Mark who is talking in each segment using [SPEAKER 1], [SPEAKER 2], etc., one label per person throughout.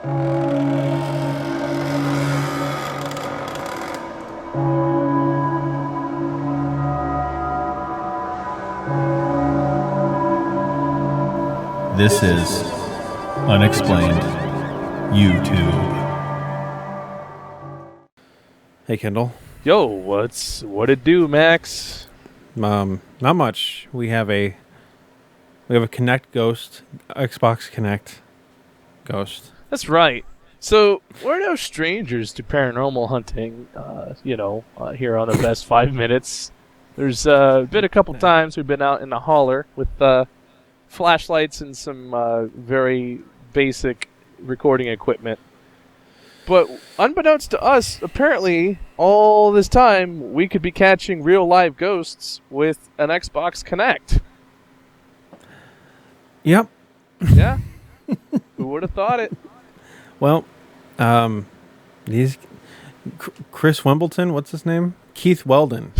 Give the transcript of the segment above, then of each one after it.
[SPEAKER 1] This is Unexplained YouTube.
[SPEAKER 2] Hey, Kendall.
[SPEAKER 3] Yo, what it do, Max?
[SPEAKER 2] Not much. We have a Kinect ghost, Xbox Kinect ghost.
[SPEAKER 3] That's right. So we're no strangers to paranormal hunting. Here on the best 5 minutes. There's been a couple times we've been out in the holler with flashlights and some very basic recording equipment. But unbeknownst to us, apparently, all this time, we could be catching real live ghosts with an Xbox Kinect.
[SPEAKER 2] Yep.
[SPEAKER 3] Yeah? Who would have thought it?
[SPEAKER 2] Well, these Chris Wimbledon, what's his name? Keith Weldon.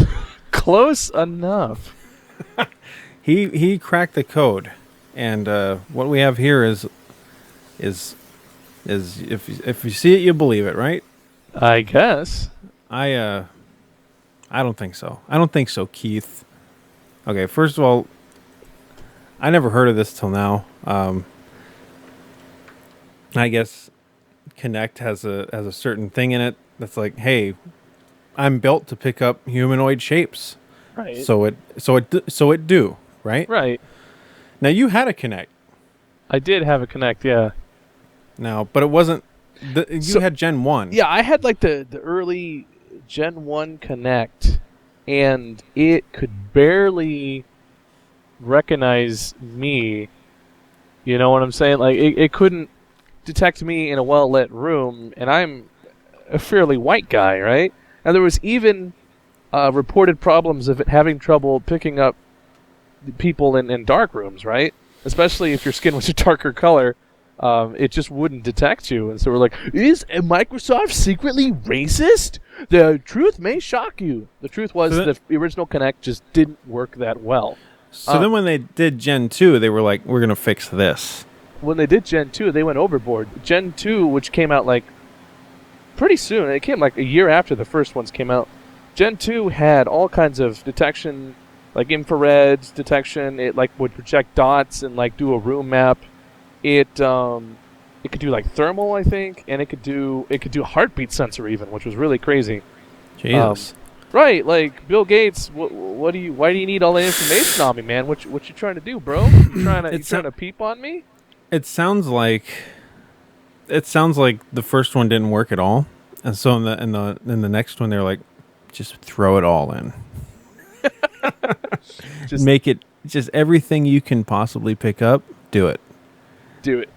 [SPEAKER 3] Close enough.
[SPEAKER 2] He cracked the code, and what we have here is if you see it, you believe it, right?
[SPEAKER 3] I guess.
[SPEAKER 2] I don't think so. I don't think so, Keith. Okay, first of all, I never heard of this till now. I guess Kinect has a certain thing in it that's like, hey, I'm built to pick up humanoid shapes.
[SPEAKER 3] Right.
[SPEAKER 2] So it do, right?
[SPEAKER 3] Right.
[SPEAKER 2] Now you had a Kinect.
[SPEAKER 3] I did have a Kinect, yeah.
[SPEAKER 2] Now, but it wasn't. You had Gen 1.
[SPEAKER 3] Yeah, I had like the early Gen 1 Kinect, and it could barely recognize me. You know what I'm saying? Like, it couldn't detect me in a well-lit room, and I'm a fairly white guy, right? And there was even reported problems of it having trouble picking up people in dark rooms, right? Especially if your skin was a darker color. It just wouldn't detect you. And so we're like, is Microsoft secretly racist? The truth may shock you. The truth was the original Kinect just didn't work that well.
[SPEAKER 2] So then when they did Gen 2, they were like, we're going to fix this.
[SPEAKER 3] When they did Gen 2, they went overboard. Gen 2, which came out like pretty soon, it came like a year after the first ones came out. Gen 2 had all kinds of detection, like infrared detection. It like would project dots and like do a room map. It could do like thermal, I think, and it could do heartbeat sensor even, which was really crazy.
[SPEAKER 2] Jesus.
[SPEAKER 3] Right, like Bill Gates. Why do you need all that information on me, man? What you trying to do, bro? You trying to peep on me?
[SPEAKER 2] It sounds like the first one didn't work at all, and so in the next one they're like, just throw it all in. Just make it just everything you can possibly pick up. Do it.
[SPEAKER 3] Do it.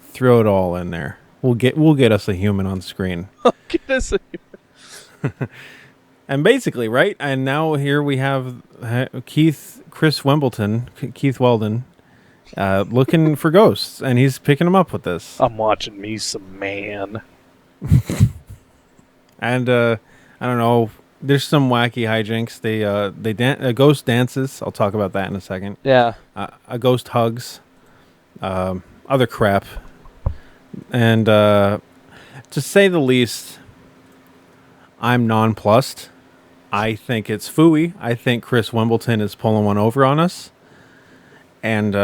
[SPEAKER 2] Throw it all in there. We'll get us a human on screen.
[SPEAKER 3] Get us a human.
[SPEAKER 2] And basically, right? And now here we have Keith Weldon, looking for ghosts, and he's picking them up with this.
[SPEAKER 3] I'm watching me some man.
[SPEAKER 2] And I don't know. There's some wacky hijinks. A ghost dances. I'll talk about that in a second.
[SPEAKER 3] Yeah.
[SPEAKER 2] A ghost hugs. Other crap. And to say the least, I'm nonplussed. I think it's phooey. I think Chris Wimbledon is pulling one over on us. And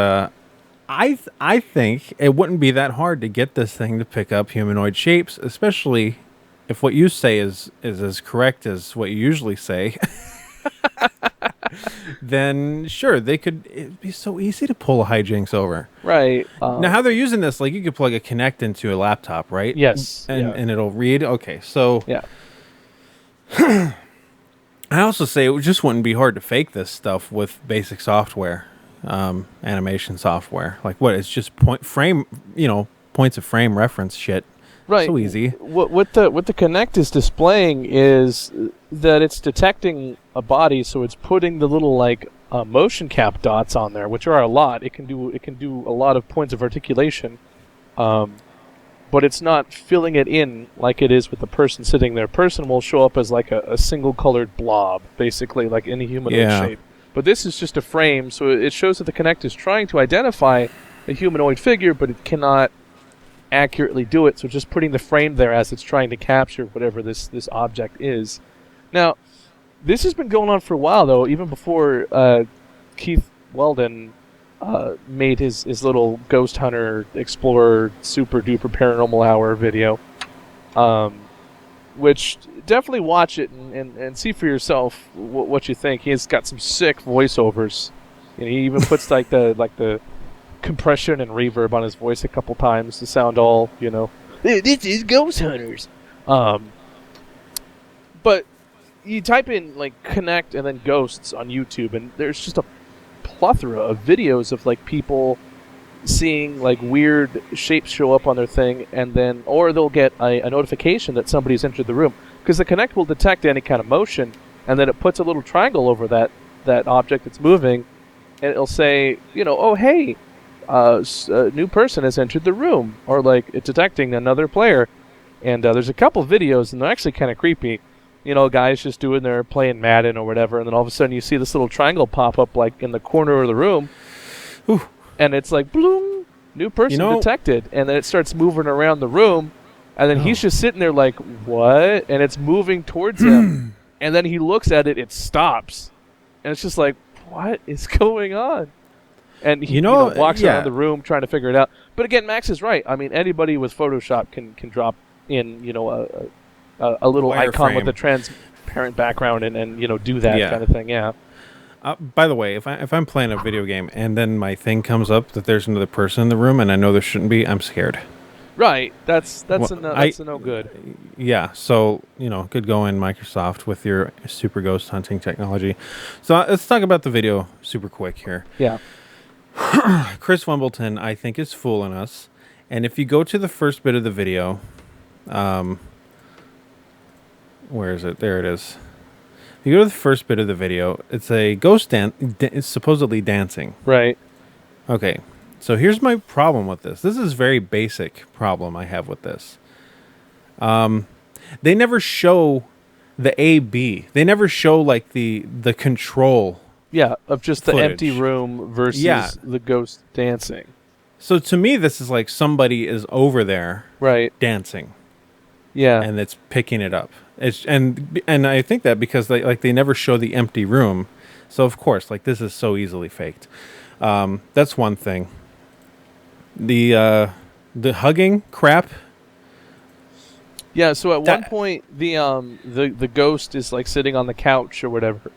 [SPEAKER 2] I think it wouldn't be that hard to get this thing to pick up humanoid shapes, especially if what you say is as correct as what you usually say. Then sure, it'd be so easy to pull a hijinks over.
[SPEAKER 3] Right.
[SPEAKER 2] Now, how they're using this, like you could plug a Kinect into a laptop, right?
[SPEAKER 3] Yes.
[SPEAKER 2] And it'll read. Okay, so
[SPEAKER 3] yeah.
[SPEAKER 2] I also say it just wouldn't be hard to fake this stuff with basic software, animation software. Like what? It's just points of frame reference shit.
[SPEAKER 3] Right.
[SPEAKER 2] So easy.
[SPEAKER 3] What the Kinect is displaying is that it's detecting a body, so it's putting the little like motion cap dots on there, which are a lot. It can do a lot of points of articulation, but it's not filling it in like it is with the person sitting there. Person will show up as like a single colored blob, basically like in a humanoid shape. But this is just a frame, so it shows that the Kinect is trying to identify a humanoid figure, but it cannot accurately do it. So just putting the frame there as it's trying to capture whatever this object is. Now, this has been going on for a while, though, even before Keith Weldon made his little Ghost Hunter Explorer Super Duper Paranormal Hour video, which definitely watch it and see for yourself what you think. He's got some sick voiceovers. And he even puts like the compression and reverb on his voice a couple times to sound all, this is Ghost Hunters. But you type in like Kinect and then ghosts on YouTube, and there's just a plethora of videos of like people seeing like weird shapes show up on their thing, and then or they'll get a notification that somebody's entered the room, because the Kinect will detect any kind of motion, and then it puts a little triangle over that object that's moving, and it'll say, oh hey, a new person has entered the room, or like it's detecting another player. And there's a couple videos, and they're actually kind of creepy. Guys just doing their playing Madden or whatever, and then all of a sudden you see this little triangle pop up like in the corner of the room.
[SPEAKER 2] Ooh.
[SPEAKER 3] And it's like, bloom, new person detected. And then it starts moving around the room, and then he's just sitting there like, what? And it's moving towards him. And then he looks at it, it stops. And it's just like, what is going on? And he walks around the room trying to figure it out. But again, Max is right. I mean, anybody with Photoshop can drop in, a little
[SPEAKER 2] Wire
[SPEAKER 3] icon
[SPEAKER 2] frame
[SPEAKER 3] with a transparent background and do that kind of thing. Yeah.
[SPEAKER 2] By the way, if I'm playing a video game and then my thing comes up that there's another person in the room and I know there shouldn't be, I'm scared.
[SPEAKER 3] Right. That's a no good.
[SPEAKER 2] Yeah. So good going, Microsoft, with your super ghost hunting technology. So let's talk about the video super quick here.
[SPEAKER 3] Yeah.
[SPEAKER 2] Chris Wimbledon, I think, is fooling us. And if you go to the first bit of the video, where is it? There it is. If you go to the first bit of the video, it's a ghost it's supposedly dancing.
[SPEAKER 3] Right.
[SPEAKER 2] Okay. So here's my problem with this. This is a very basic problem I have with this. They never show the A-B. They never show like the control.
[SPEAKER 3] Yeah, of just the
[SPEAKER 2] footage.
[SPEAKER 3] empty room versus the ghost dancing.
[SPEAKER 2] So to me, this is like somebody is over there,
[SPEAKER 3] right,
[SPEAKER 2] dancing.
[SPEAKER 3] Yeah,
[SPEAKER 2] and it's picking it up. And I think that because they never show the empty room, so of course, like, this is so easily faked. That's one thing. The hugging crap.
[SPEAKER 3] Yeah. So at one point, the ghost is like sitting on the couch or whatever.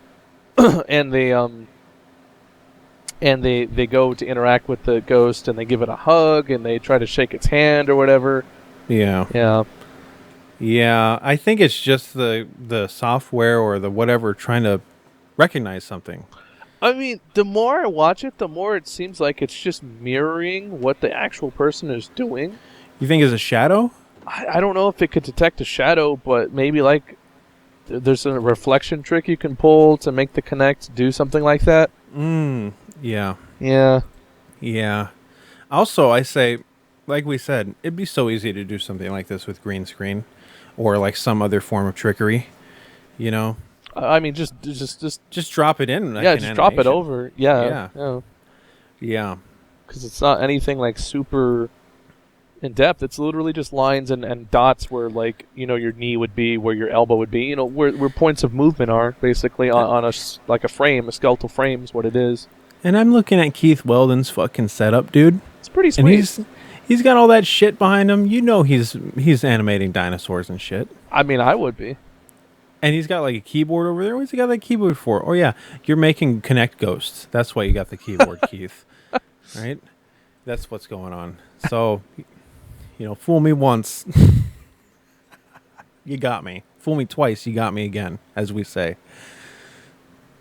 [SPEAKER 3] And they go to interact with the ghost, and they give it a hug, and they try to shake its hand or whatever.
[SPEAKER 2] Yeah. I think it's just the software or the whatever trying to recognize something.
[SPEAKER 3] I mean, the more I watch it, the more it seems like it's just mirroring what the actual person is doing.
[SPEAKER 2] You think it's a shadow?
[SPEAKER 3] I don't know if it could detect a shadow, but maybe like there's a reflection trick you can pull to make the Kinect do something like that. Yeah. Also, I say, like we said, it'd be so easy to do something like this with green screen or like some other form of trickery, I mean, just
[SPEAKER 2] drop it in.
[SPEAKER 3] Yeah, just drop it over. Yeah. Because it's not anything like super in depth. It's literally just lines and dots where, like, your knee would be, where your elbow would be, where points of movement are, basically on a frame, a skeletal frame is what it is.
[SPEAKER 2] And I'm looking at Keith Weldon's fucking setup, dude.
[SPEAKER 3] It's pretty sweet.
[SPEAKER 2] And he's got all that shit behind him. He's animating dinosaurs and shit.
[SPEAKER 3] I mean, I would be.
[SPEAKER 2] And he's got like a keyboard over there. What's he got that keyboard for? Oh yeah, you're making Kinect ghosts. That's why you got the keyboard, Keith. Right? That's what's going on. So, fool me once, you got me. Fool me twice, you got me again, as we say.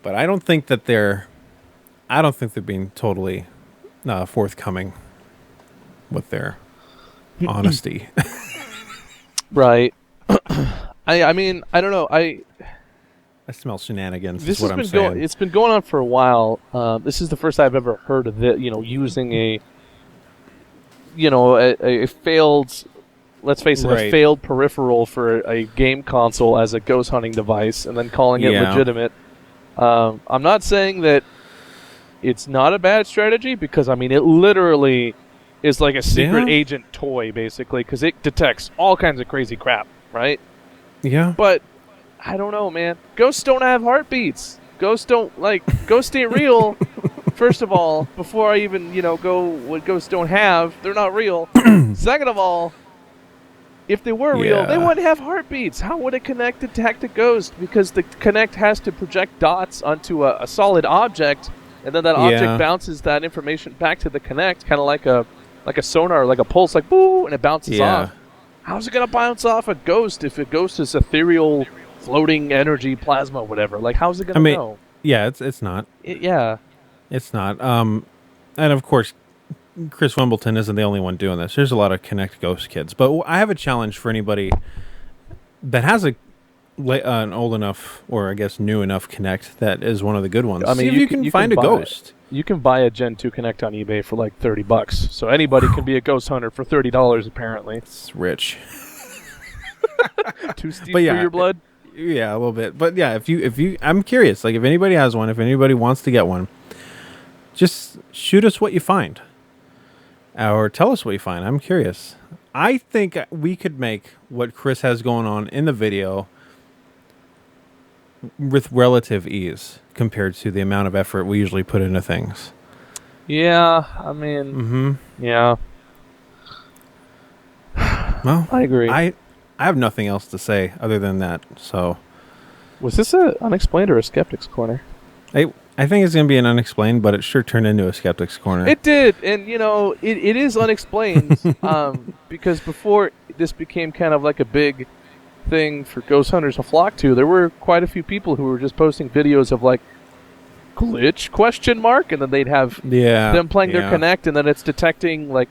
[SPEAKER 2] But I don't think they're being totally forthcoming with their honesty.
[SPEAKER 3] Right. I mean, I don't know. I
[SPEAKER 2] smell shenanigans.
[SPEAKER 3] This
[SPEAKER 2] is what I'm saying.
[SPEAKER 3] It's been going on for a while. This is the first I've ever heard of it. Using a failed, let's face it, a failed peripheral for a game console as a ghost hunting device, and then calling it legitimate. I'm not saying that it's not a bad strategy, because I mean, it literally is like a secret
[SPEAKER 2] Yeah.
[SPEAKER 3] agent toy, basically, because it detects all kinds of crazy crap, right?
[SPEAKER 2] Yeah.
[SPEAKER 3] But I don't know, man. Ghosts don't have heartbeats. Ghosts ain't real. First of all, before I even, go what ghosts don't have, they're not real. Second of all, if they were real, they
[SPEAKER 2] Yeah.
[SPEAKER 3] wouldn't have heartbeats. How would a Kinect detect a ghost? Because the Kinect has to project dots onto a solid object, and then that object
[SPEAKER 2] Yeah.
[SPEAKER 3] bounces that information back to the Kinect, kind of like a sonar, like a pulse, like boo, and it bounces
[SPEAKER 2] Yeah.
[SPEAKER 3] off. How's it gonna bounce off a ghost if a ghost is ethereal, floating energy, plasma, whatever? Like, how's it gonna know?
[SPEAKER 2] Yeah, it's not.
[SPEAKER 3] Yeah.
[SPEAKER 2] It's not. And of course, Chris Wimbledon isn't the only one doing this. There's a lot of Kinect Ghost kids. But I have a challenge for anybody that has an old enough, or I guess new enough Kinect that is one of the good ones.
[SPEAKER 3] I mean,
[SPEAKER 2] See if you can find a ghost.
[SPEAKER 3] You can buy a Gen 2 Kinect on eBay for like $30. So anybody can be a ghost hunter for $30 apparently.
[SPEAKER 2] It's rich.
[SPEAKER 3] Too steep
[SPEAKER 2] But yeah,
[SPEAKER 3] for your blood?
[SPEAKER 2] Yeah, a little bit. But yeah, if you I'm curious, like if anybody has one, if anybody wants to get one, just shoot us what you find. Or tell us what you find. I'm curious. I think we could make what Chris has going on in the video with relative ease compared to the amount of effort we usually put into things.
[SPEAKER 3] Yeah, I mean, yeah.
[SPEAKER 2] Well,
[SPEAKER 3] I agree.
[SPEAKER 2] I have nothing else to say other than that. So
[SPEAKER 3] Was this a Unexplained or a Skeptic's Corner?
[SPEAKER 2] I think it's going to be an Unexplained, but it sure turned into a Skeptic's Corner.
[SPEAKER 3] It did, and it is unexplained because before this became kind of like a big thing for ghost hunters to flock to, there were quite a few people who were just posting videos of like glitch question mark, and then they'd have them playing their Kinect, and then it's detecting like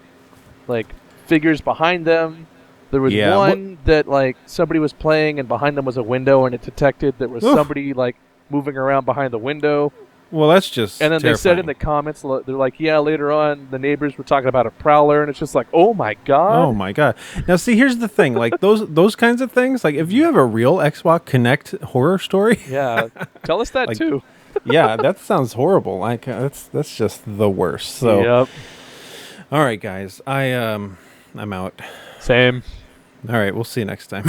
[SPEAKER 3] figures behind them. There was one that like somebody was playing, and behind them was a window, and it detected there was somebody like moving around behind the window.
[SPEAKER 2] Well, that's just
[SPEAKER 3] And then
[SPEAKER 2] terrifying.
[SPEAKER 3] they said in the comments, they're like, yeah, later on, the neighbors were talking about a prowler, and it's just like, oh my god.
[SPEAKER 2] Oh my god! Now, see, here's the thing: like those kinds of things. Like, if you have a real Xbox Kinect horror story,
[SPEAKER 3] Yeah, tell us that too.
[SPEAKER 2] yeah, that sounds horrible. Like, that's just the worst. So,
[SPEAKER 3] Yep.
[SPEAKER 2] all right, guys, I'm out.
[SPEAKER 3] Same.
[SPEAKER 2] All right, we'll see you next time.